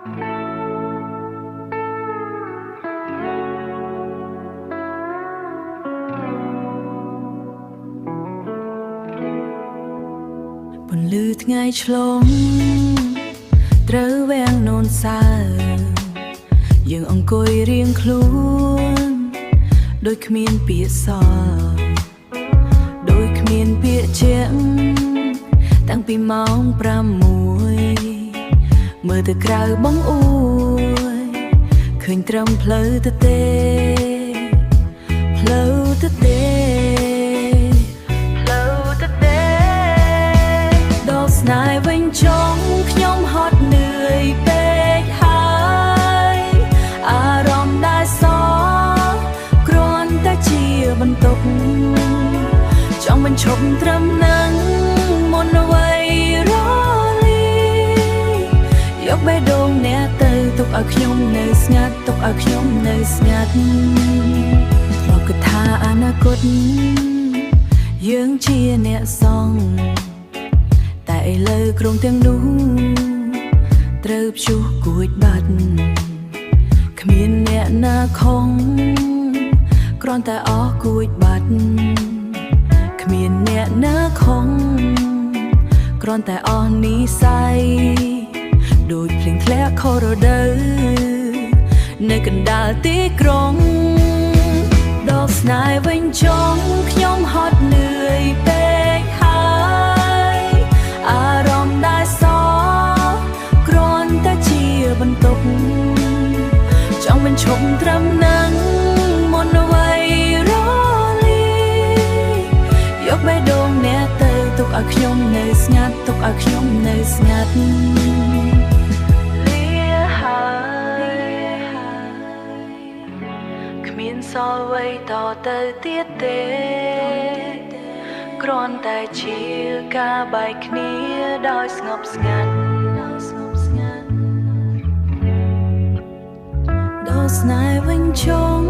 บนลือថ្ងៃឆ្លងត្រូវវាំងនោនសើយើងអង្គុយរៀងខ្លួនដោយគ្មានពាក្យសល់ដោយគ្មានពាក្យជាក់តាំងពីម៉ោង6មើលទៅក្រៅបងអួយឃើញត្រឹមផ្លូវទៅទេផ្លូវទៅទេផ្លូវទៅទេដល់ស្នេហ៍វិញចង់ខ្ញុំហត់នឿយពេកហើយអារម្មណ៍ដែលសល់គ្រាន់តែជាបន្ទុកចង់បញ្ឈប់ត្រឹមនឹងមុនអ្វីរលីយកបេះដូងអ្នកទៅទុកឲ្យខ្ញុំនៅស្ងាត់ទុកឲ្យខ្ញុំនៅស្ងាត់លោកគិតថាអនាគតយើងជាអ្នកសងតែឥឡូវក្រុមទាំងនោះត្រូវព្យុះគួចបាត់គ្មានអ្នកណាខំគ្រាន់តែអស់គួចបាត់គ្មានអ្នកណាខំគ្រាន់តែអស់និស័យដូចភ្លៀងធ្លាក់ខុសរដូវនៅកណ្ដាលទីក្រុងដល់ស្នេហ៍វិញចង់ខ្ញុំហត់នឿយពេកហើយអារម្មណ៍ដែលសល់គ្រាន់តែជាបន្ទុកចង់បញ្ឈប់ត្រឹមនឹងមុនអ្វីរលីយកបេះដូងអ្នកទៅទុកឲ្យខ្ញុំនៅស្ងាត់ទុកឲ្យខ្ញុំនៅស្ងាត់លាហើយគ្មានសល់អ្វីតទៅទៀតទេគ្រាន់តែជាការបែកគ្នាដោយស្ងប់ស្ងាត់ដល់ស្នេហ៍វិញចង់